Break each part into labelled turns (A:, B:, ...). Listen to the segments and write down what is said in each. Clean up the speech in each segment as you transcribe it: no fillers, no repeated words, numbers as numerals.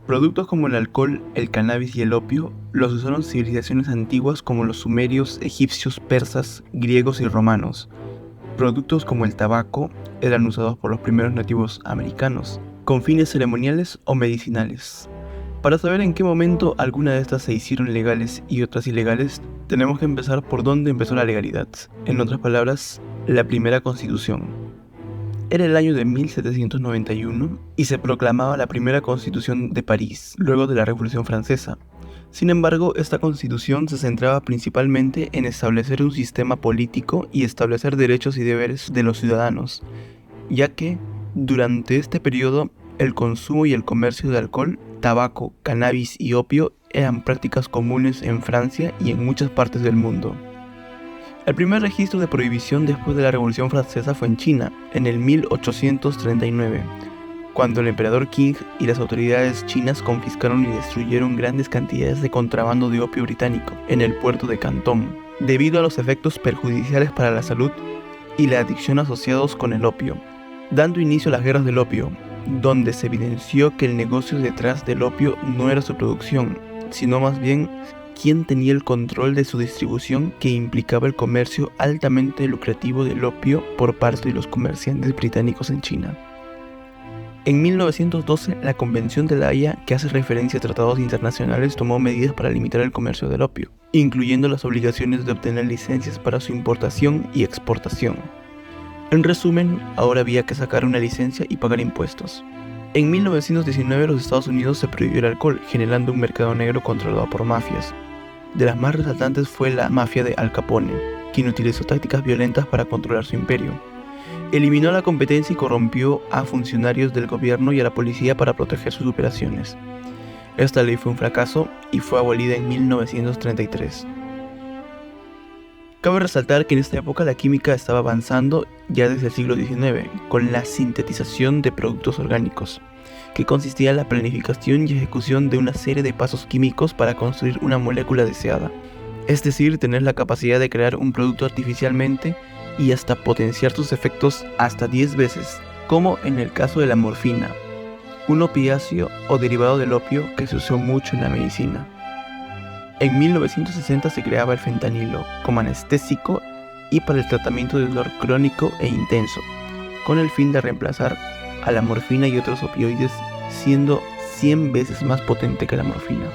A: Productos como el alcohol, el cannabis y el opio los usaron civilizaciones antiguas como los sumerios, egipcios, persas, griegos y romanos. Productos como el tabaco eran usados por los primeros nativos americanos, con fines ceremoniales o medicinales. Para saber en qué momento alguna de estas se hicieron legales y otras ilegales, tenemos que empezar por dónde empezó la legalidad. En otras palabras, la primera constitución. Era el año de 1791 y se proclamaba la primera constitución de París, luego de la Revolución Francesa. Sin embargo, esta constitución se centraba principalmente en establecer un sistema político y establecer derechos y deberes de los ciudadanos, ya que, durante este periodo, el consumo y el comercio de alcohol, tabaco, cannabis y opio eran prácticas comunes en Francia y en muchas partes del mundo. El primer registro de prohibición después de la Revolución Francesa fue en China, en el 1839, cuando el emperador Qing y las autoridades chinas confiscaron y destruyeron grandes cantidades de contrabando de opio británico en el puerto de Cantón, debido a los efectos perjudiciales para la salud y la adicción asociados con el opio, dando inicio a las guerras del opio, donde se evidenció que el negocio detrás del opio no era su producción, sino más bien quién tenía el control de su distribución, que implicaba el comercio altamente lucrativo del opio por parte de los comerciantes británicos en China. En 1912, la Convención de La Haya, que hace referencia a tratados internacionales, tomó medidas para limitar el comercio del opio, incluyendo las obligaciones de obtener licencias para su importación y exportación. En resumen, ahora había que sacar una licencia y pagar impuestos. En 1919, los Estados Unidos se prohibió el alcohol, generando un mercado negro controlado por mafias. De las más resaltantes fue la mafia de Al Capone, quien utilizó tácticas violentas para controlar su imperio. Eliminó la competencia y corrompió a funcionarios del gobierno y a la policía para proteger sus operaciones. Esta ley fue un fracaso y fue abolida en 1933. Cabe resaltar que en esta época la química estaba avanzando ya desde el siglo XIX, con la sintetización de productos orgánicos, que consistía en la planificación y ejecución de una serie de pasos químicos para construir una molécula deseada, es decir, tener la capacidad de crear un producto artificialmente y hasta potenciar sus efectos hasta 10 veces, como en el caso de la morfina, un opiáceo o derivado del opio que se usó mucho en la medicina. En 1960 se creaba el fentanilo como anestésico y para el tratamiento de dolor crónico e intenso, con el fin de reemplazar a la morfina y otros opioides, siendo 100 veces más potente que la morfina.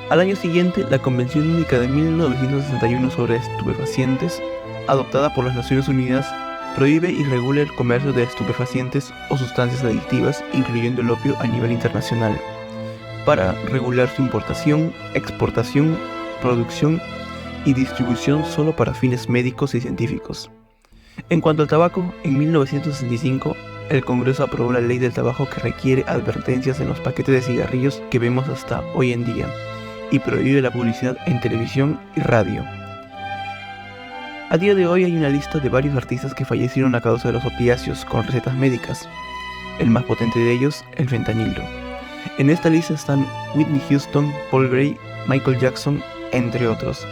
A: Al año siguiente, la Convención Única de 1961 sobre estupefacientes, adoptada por las Naciones Unidas, prohíbe y regula el comercio de estupefacientes o sustancias adictivas, incluyendo el opio a nivel internacional, para regular su importación, exportación, producción y distribución solo para fines médicos y científicos. En cuanto al tabaco, en 1965, el Congreso aprobó la ley del tabaco que requiere advertencias en los paquetes de cigarrillos que vemos hasta hoy en día y prohíbe la publicidad en televisión y radio. A día de hoy hay una lista de varios artistas que fallecieron a causa de los opiáceos con recetas médicas, el más potente de ellos, el fentanilo. En esta lista están Whitney Houston, Paul Gray, Michael Jackson, entre otros.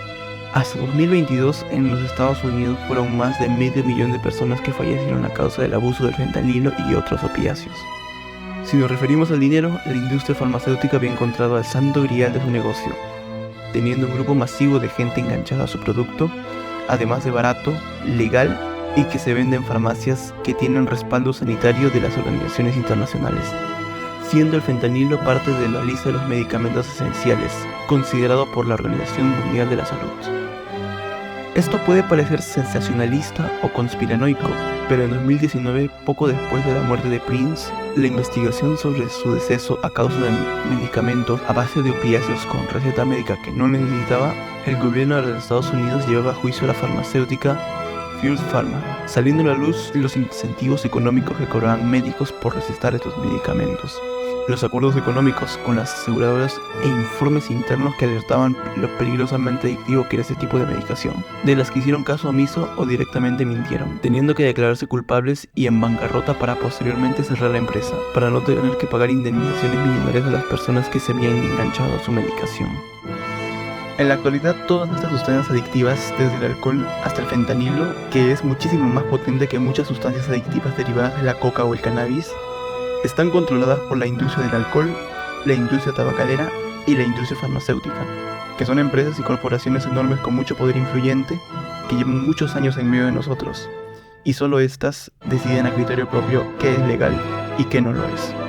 A: Hasta 2022, en los Estados Unidos fueron más de 500.000 de personas que fallecieron a causa del abuso del fentanilo y otros opiáceos. Si nos referimos al dinero, la industria farmacéutica había encontrado al santo grial de su negocio, teniendo un grupo masivo de gente enganchada a su producto, además de barato, legal y que se vende en farmacias que tienen respaldo sanitario de las organizaciones internacionales, siendo el fentanilo parte de la lista de los medicamentos esenciales, considerado por la Organización Mundial de la Salud. Esto puede parecer sensacionalista o conspiranoico, pero en 2019, poco después de la muerte de Prince, la investigación sobre su deceso a causa de medicamentos a base de opiáceos con receta médica que no necesitaba, el gobierno de los Estados Unidos llevaba a juicio a la farmacéutica First Pharma, saliendo a la luz los incentivos económicos que cobraban médicos por recetar estos medicamentos, los acuerdos económicos con las aseguradoras e informes internos que alertaban lo peligrosamente adictivo que era ese tipo de medicación, de las que hicieron caso omiso o directamente mintieron, teniendo que declararse culpables y en bancarrota para posteriormente cerrar la empresa, para no tener que pagar indemnizaciones millonarias a las personas que se habían enganchado a su medicación. En la actualidad, todas estas sustancias adictivas, desde el alcohol hasta el fentanilo, que es muchísimo más potente que muchas sustancias adictivas derivadas de la coca o el cannabis, están controladas por la industria del alcohol la industria tabacalera y la industria farmacéutica, que son empresas y corporaciones enormes con mucho poder influyente que llevan muchos años en medio de nosotros, y solo estas deciden a criterio propio qué es legal y qué no lo es.